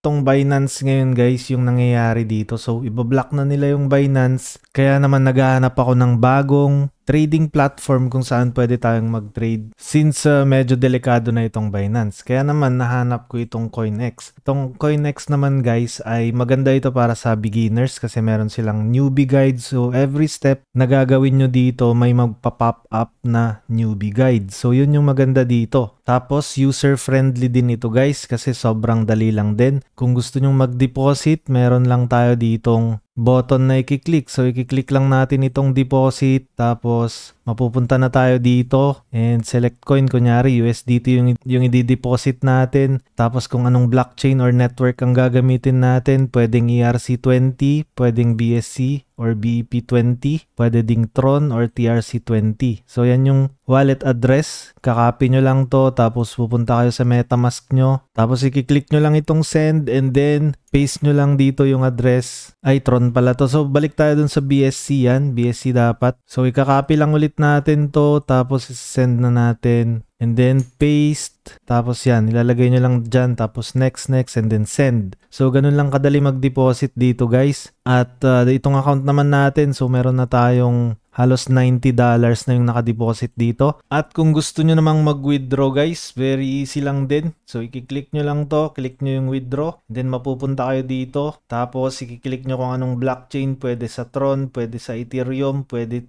tong Binance ngayon guys yung nangyayari dito. So ibablock na nila yung Binance. Kaya naman naghahanap ako ng bagong trading platform kung saan pwede tayong mag-trade since medyo delikado na itong Binance. Kaya naman nahanap ko itong CoinEx. Itong CoinEx naman guys ay maganda ito para sa beginners kasi meron silang newbie guide. So every step na gagawin nyo dito may magpa-pop up na newbie guide. So yun yung maganda dito. Tapos user-friendly din ito guys kasi sobrang dali lang din. Kung gusto nyong mag-deposit, meron lang tayo ditong button na i-click. So i-click lang natin itong deposit tapos mapupunta na tayo dito and select coin, kunyari USDT yung i-deposit natin. Tapos kung anong blockchain or network ang gagamitin natin, pwedeng ERC20, pwedeng BSC or BEP20, pwede ding Tron or TRC20. So yan yung wallet address, kakopy nyo lang to tapos pupunta kayo sa MetaMask nyo. Tapos i-click nyo lang itong send and then paste nyo lang dito yung address. Ay, Tron pala to. So balik tayo dun sa BSC yan, BSC dapat. So ikakopy lang ulit natin to tapos send na natin. And then paste, tapos yan, ilalagay nyo lang dyan, tapos next, and then send. So, ganun lang kadali mag-deposit dito guys. At itong account naman natin, so meron na tayong halos $90 na yung nakadeposit dito. At kung gusto nyo namang mag-withdraw guys, very easy lang din. So, i-click nyo lang to, click nyo yung withdraw, then mapupunta kayo dito. Tapos, i-click nyo kung anong blockchain, pwede sa Tron, pwede sa Ethereum, pwede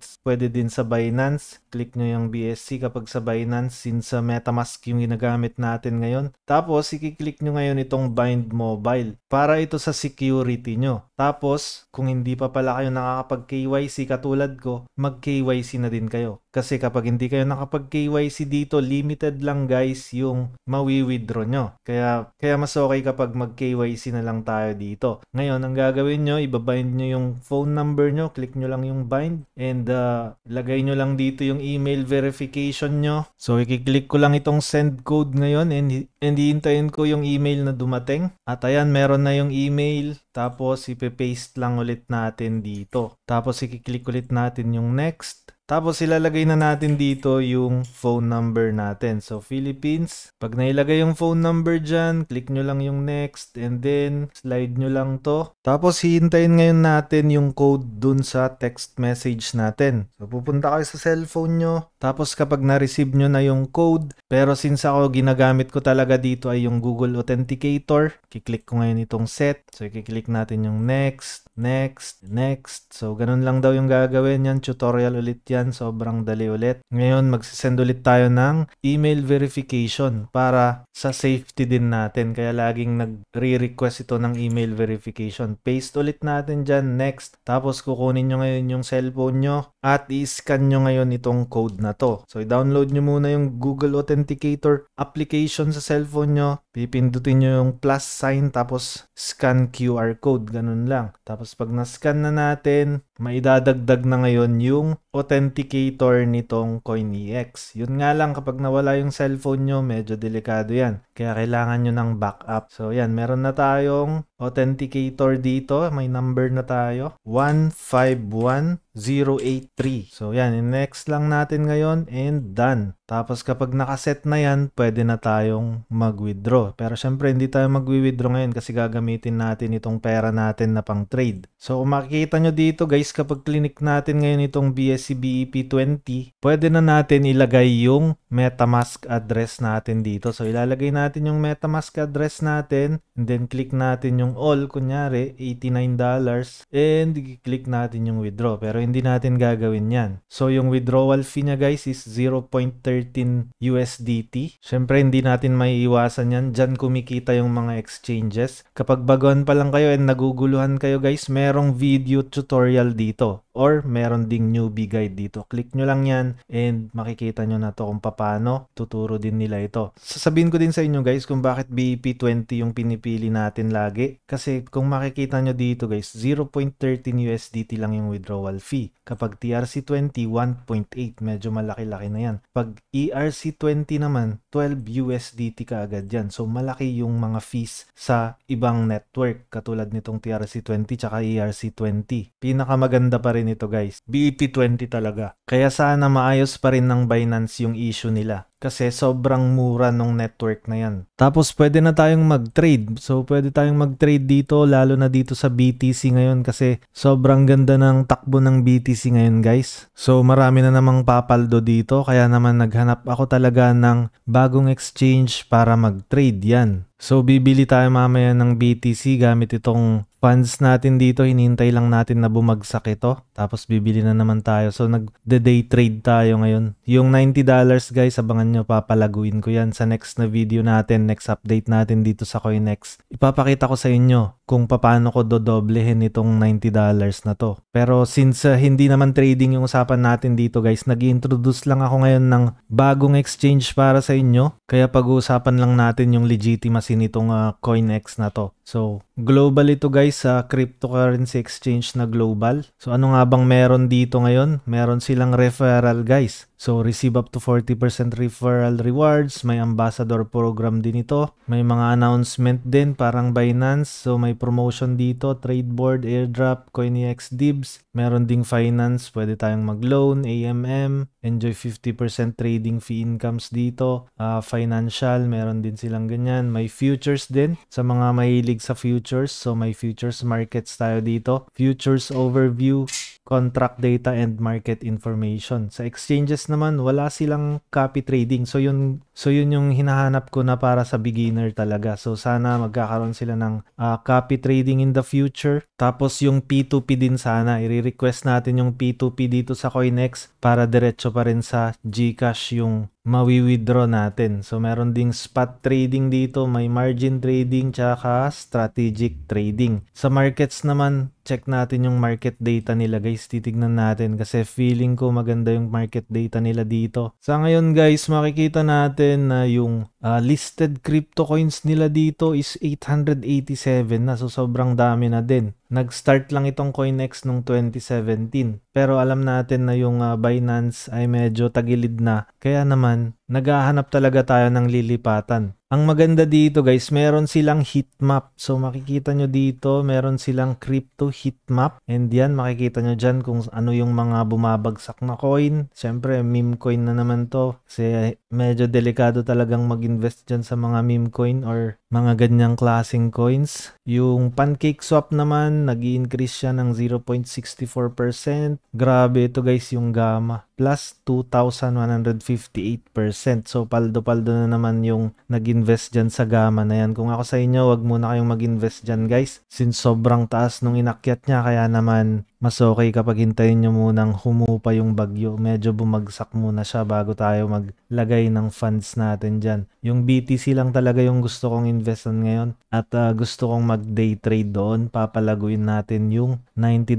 din sa Binance. Click nyo yung BSC kapag sa Binance, since sa MetaMask yung ginagamit natin ngayon. Tapos, i-click nyo ngayon itong Bind Mobile para ito sa security nyo. Tapos, kung hindi pa pala kayo nakakapag-KYC katulad ko, mag-KYC na din kayo. Kasi kapag hindi kayo nakapag-KYC dito, limited lang guys yung mawi-withdraw nyo. Kaya mas okay kapag mag-KYC na lang tayo dito. Ngayon, ang gagawin nyo, ibabind nyo yung phone number nyo, click nyo lang yung bind, and lagay nyo lang dito yung email verification nyo. So, i-click ko lang itong send code ngayon and hihintayin ko yung email na dumating. At ayan, meron na yung email. Tapos, ipe-paste lang ulit natin dito. Tapos, i-click ulit natin yung next. Tapos ilalagay na natin dito yung phone number natin. So Philippines, pag nailagay yung phone number dyan, click nyo lang yung next and then slide nyo lang to. Tapos hihintayin ngayon natin yung code dun sa text message natin. So pupunta kayo sa cellphone nyo. Tapos kapag na-receive nyo na yung code, pero since ako ginagamit ko talaga dito ay yung Google Authenticator, kiklik ko ngayon itong set. So kiklik natin yung next. So ganun lang daw yung gagawin yan. Tutorial ulit yan. Sobrang dali ulit. Ngayon magsisend ulit tayo ng email verification para sa safety din natin. Kaya laging nagre-request ito ng email verification. Paste ulit natin dyan. Next. Tapos kukunin nyo ngayon yung cellphone nyo at i-scan nyo ngayon itong code na to. So i-download nyo muna yung Google Authenticator application sa cellphone nyo. Pipindutin nyo yung plus sign tapos scan QR code. Ganun lang. Tapos pag na-scan na natin, maidadagdag na ngayon yung authenticator nitong CoinEx. Yun nga lang kapag nawala yung cellphone nyo, medyo delikado yan. Kaya kailangan nyo ng backup. So yan, meron na tayong authenticator dito. May number na tayo. 151083. So yan, next lang natin ngayon and done. Tapos kapag nakaset na yan, pwede na tayong mag-withdraw. Pero syempre hindi tayo mag-withdraw ngayon kasi gagamitin natin itong pera natin na pang trade. So kung makikita nyo dito guys, kapag click natin ngayon itong BSC BEP20, pwede na natin ilagay yung MetaMask address natin dito. So ilalagay natin yung MetaMask address natin and then click natin yung all, kunyari $89 and click natin yung withdraw. Pero hindi natin gagawin yan. So yung withdrawal fee niya guys is 0.13 USDT. Syempre hindi natin maiiwasan yan. Diyan kumikita yung mga exchanges. Kapag baguhan pa lang kayo and naguguluhan kayo guys, merong video tutorial dito or meron ding newbie guide dito. Click nyo lang yan and makikita nyo na to kung paano. Tuturo din nila ito. Sasabihin ko din sa inyo guys kung bakit BEP20 yung pinipili natin lagi. Kasi kung makikita nyo dito guys, 0.13 USDT lang yung withdrawal fee. Kapag TRC20, 1.8. Medyo malaki-laki na yan. Pag ERC20 naman, 12 USDT ka agad yan. So malaki yung mga fees sa ibang network katulad nitong TRC20 tsaka ERC20. Pinakamaganda pa rin rin ito guys. BEP20 talaga. Kaya sana maayos pa rin ng Binance yung issue nila. Kasi sobrang mura nung network na yan. Tapos pwede na tayong mag-trade. So pwede tayong mag-trade dito lalo na dito sa BTC ngayon kasi sobrang ganda ng takbo ng BTC ngayon guys. So marami na namang papaldo dito kaya naman naghanap ako talaga ng bagong exchange para mag-trade yan. So bibili tayo mamaya ng BTC gamit itong funds natin dito. Hinihintay lang natin na bumagsak ito. Tapos bibili na naman tayo. So nag-day trade tayo ngayon. Yung $90 guys, abangan nyo, papalaguin ko yan sa next na video natin, next update natin dito sa CoinEx. Ipapakita ko sa inyo kung paano ko dodoblehin itong $90 na to. Pero since hindi naman trading yung usapan natin dito guys, nag-introduce lang ako ngayon ng bagong exchange para sa inyo. Kaya pag-uusapan lang natin yung legitimacy nitong CoinEx na to. So, global ito guys sa cryptocurrency exchange na global. So, ano nga bang meron dito ngayon? Meron silang referral guys. So, receive up to 40% referral rewards. May ambassador program din ito. May mga announcement din parang Binance. So, may promotion dito. Trade board, airdrop, CoinEx Dibs. Meron ding finance. Pwede tayong mag-loan, AMM. Enjoy 50% trading fee incomes dito. Financial, meron din silang ganyan. May futures din sa mga mahilig sa futures. So, may futures markets tayo dito. Futures overview, contract data, and market information. Sa exchanges naman, wala silang copy trading. So yun yung hinahanap ko na para sa beginner talaga. So sana magkakaroon sila ng copy trading in the future. Tapos yung P2P din sana. I-request natin yung P2P dito sa CoinEx para diretso pa rin sa GCash yung mawi-withdraw natin. So meron ding spot trading dito, may margin trading, tsaka strategic trading. Sa markets naman, check natin yung market data nila guys. Titignan natin kasi feeling ko maganda yung market data nila dito. Sa ngayon guys, makikita natin na yung listed crypto coins nila dito is 887 na. So sobrang dami na din. Nag-start lang itong CoinEx nung 2017. Pero alam natin na yung Binance ay medyo tagilid na. Kaya naman, naghahanap talaga tayo ng lilipatan. Ang maganda dito guys, meron silang heat map. So makikita nyo dito, meron silang crypto heat map. And yan, makikita nyo dyan kung ano yung mga bumabagsak na coin. Siyempre, meme coin na naman to. Kasi medyo delikado talagang mag-invest dyan sa mga meme coin or mga ganyang klaseng coins. Yung PancakeSwap naman, nag-i-increase siya ng 0.64%. Grabe ito guys, yung Gamma. Plus 2,158%. So paldo-paldo na naman yung nag-invest dyan sa Gamma na yan. Kung ako sa inyo, wag muna kayong mag-invest dyan guys. Since sobrang taas nung inakyat niya, kaya naman mas okay kapag hintayin nyo munang humupa yung bagyo. Medyo bumagsak muna siya bago tayo maglagay ng funds natin dyan. Yung BTC lang talaga yung gusto kong investan ngayon. At gusto kong mag-day trade doon. Papalaguin natin yung $90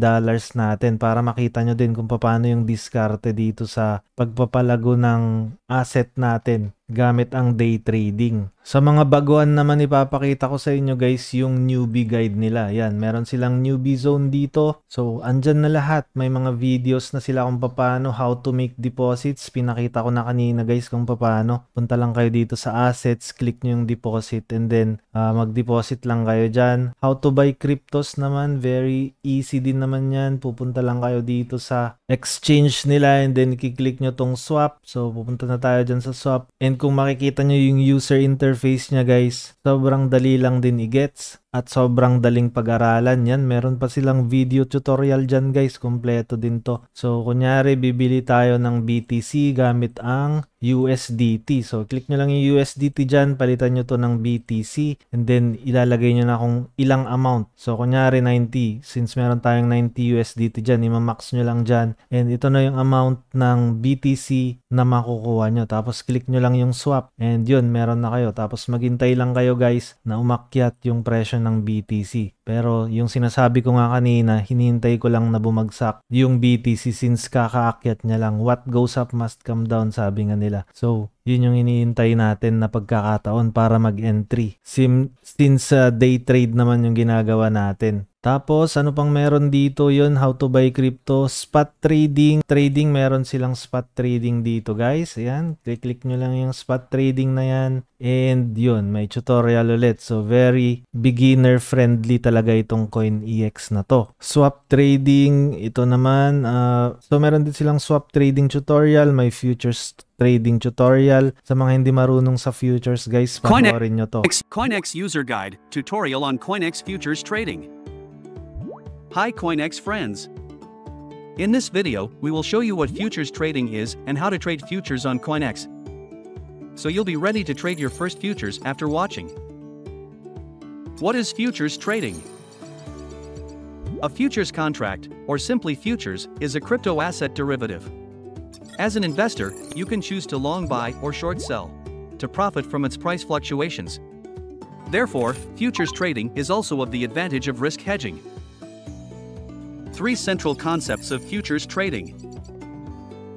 natin para makita nyo din kung paano yung diskarte dito sa pagpapalago ng asset natin gamit ang day trading. Sa mga baguhan naman ipapakita ko sa inyo guys yung newbie guide nila. Yan, meron silang newbie zone dito. So, andyan na lahat. May mga videos na sila kung paano, how to make deposits. Pinakita ko na kanina guys kung paano. Punta lang kayo dito sa assets, click nyo yung deposit and then mag-deposit lang kayo dyan. How to buy cryptos naman, very easy din naman yan. Pupunta lang kayo dito sa exchange nila and then i-click nyo tong swap. So, pupunta na tayo dyan sa swap. And kung makikita nyo yung user interface niya guys, sobrang dali lang din i-gets at sobrang daling pag-aralan yan. Meron pa silang video tutorial dyan guys, kompleto din to. So kunyari bibili tayo ng BTC gamit ang USDT. So click nyo lang yung USDT dyan, palitan nyo to ng BTC and then ilalagay nyo na kung ilang amount. So kunyari 90, since meron tayong 90 USDT dyan, imamax nyo lang dyan and ito na yung amount ng BTC na makukuha nyo. Tapos click nyo lang yung swap and yun, meron na kayo. Tapos maghintay lang kayo guys na umakyat yung presyo ng BTC. Pero yung sinasabi ko nga kanina, hinihintay ko lang na bumagsak yung BTC since kakaakyat niya lang. What goes up must come down, sabi nga nila. So, yun yung hinihintay natin na pagkakataon para mag-entry. Since day trade naman yung ginagawa natin. Tapos, ano pang meron dito yun? How to buy crypto. Spot trading. Trading, meron silang spot trading dito, guys. Ayan, click nyo lang yung spot trading na yan. And yun, may tutorial ulit. So, very beginner-friendly talaga itong CoinEx na to. Swap trading, ito naman. So, meron din silang swap trading tutorial. May futures trading tutorial. Sa mga hindi marunong sa futures, guys, panoorin nyo to. CoinEx User Guide, tutorial on CoinEx Futures Trading. Hi CoinEx friends! In this video, we will show you what futures trading is and how to trade futures on CoinEx. So you'll be ready to trade your first futures after watching. What is futures trading? A futures contract, or simply futures, is a crypto asset derivative. As an investor, you can choose to long buy or short sell to profit from its price fluctuations. Therefore, futures trading is also of the advantage of risk hedging. 3 central concepts of futures trading.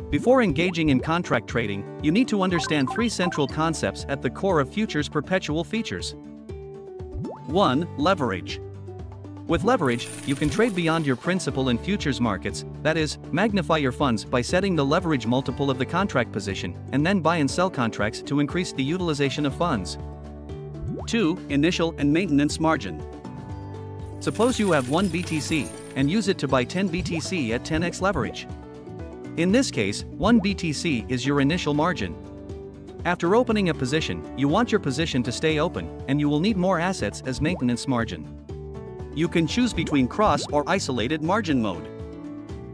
Before engaging in contract trading, you need to understand 3 central concepts at the core of futures perpetual features. 1. Leverage. With leverage, you can trade beyond your principal in futures markets, that is, magnify your funds by setting the leverage multiple of the contract position, and then buy and sell contracts to increase the utilization of funds. 2. Initial and maintenance margin. Suppose you have 1 BTC, and use it to buy 10 BTC at 10x leverage. In this case, 1 BTC is your initial margin. After opening a position, you want your position to stay open, and you will need more assets as maintenance margin. You can choose between cross or isolated margin mode.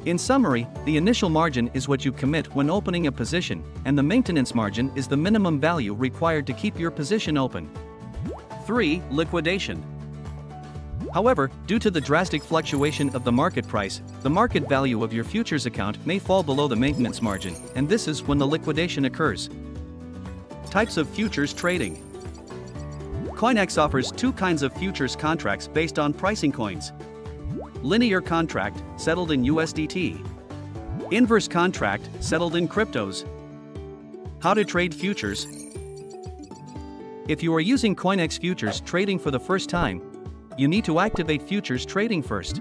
In summary, the initial margin is what you commit when opening a position, and the maintenance margin is the minimum value required to keep your position open. 3. Liquidation. However, due to the drastic fluctuation of the market price, the market value of your futures account may fall below the maintenance margin, and this is when the liquidation occurs. Types of futures trading. CoinEx offers 2 kinds of futures contracts based on pricing coins. Linear contract, settled in USDT. Inverse contract, settled in cryptos. How to trade futures. If you are using CoinEx futures trading for the first time, you need to activate futures trading first.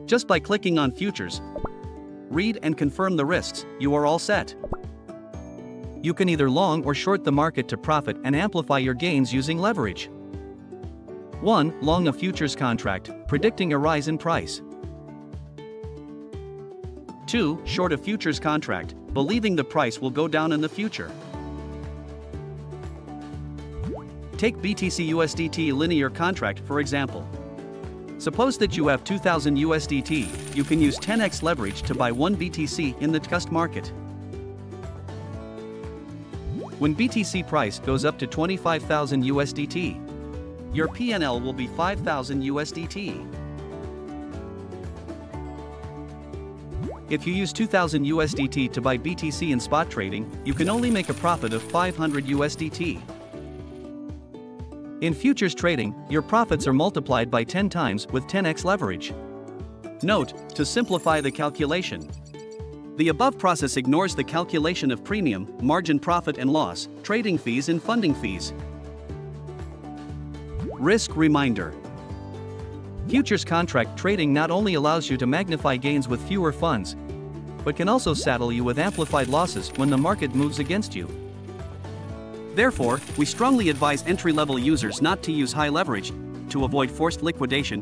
Just by clicking on futures, read and confirm the risks, you are all set. You can either long or short the market to profit and amplify your gains using leverage. 1. Long a futures contract, predicting a rise in price. 2. Short a futures contract, believing the price will go down in the future. Take BTC USDT linear contract for example. Suppose that you have 2000 USDT, you can use 10x leverage to buy 1 BTC in the TCUST market. When BTC price goes up to 25,000 USDT, your PNL will be 5,000 USDT. If you use 2000 USDT to buy BTC in spot trading, you can only make a profit of 500 USDT. In futures trading, your profits are multiplied by 10 times with 10x leverage. Note, to simplify the calculation, the above process ignores the calculation of premium, margin profit and loss, trading fees and funding fees. Risk reminder. Futures contract trading not only allows you to magnify gains with fewer funds, but can also saddle you with amplified losses when the market moves against you. Therefore, we strongly advise entry-level users not to use high leverage to avoid forced liquidation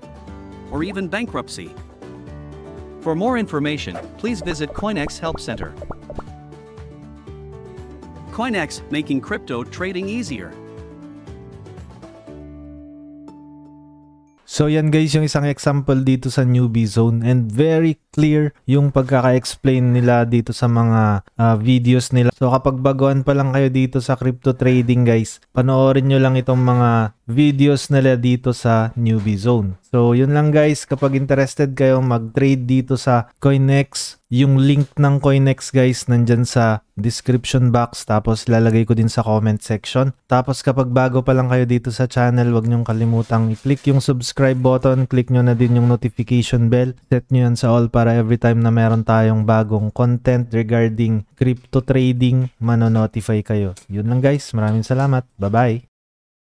or even bankruptcy. For more information, please visit CoinEx Help Center. CoinEx, making crypto trading easier. So yan guys yung isang example dito sa newbie zone, and very clear yung pagkaka-explain nila dito sa mga videos nila. So kapag baguhan pa lang kayo dito sa crypto trading guys, panoorin nyo lang itong mga videos nila dito sa newbie zone. So yun lang guys, kapag interested kayo mag-trade dito sa CoinEx, yung link ng CoinEx guys nandyan sa description box, tapos lalagay ko din sa comment section. Tapos kapag bago pa lang kayo dito sa channel, wag nyong kalimutang i-click yung subscribe button, click nyo na din yung notification bell, set nyo yan sa all para every time na meron tayong bagong content regarding crypto trading, mano-notify kayo. Yun lang guys, maraming salamat, bye bye!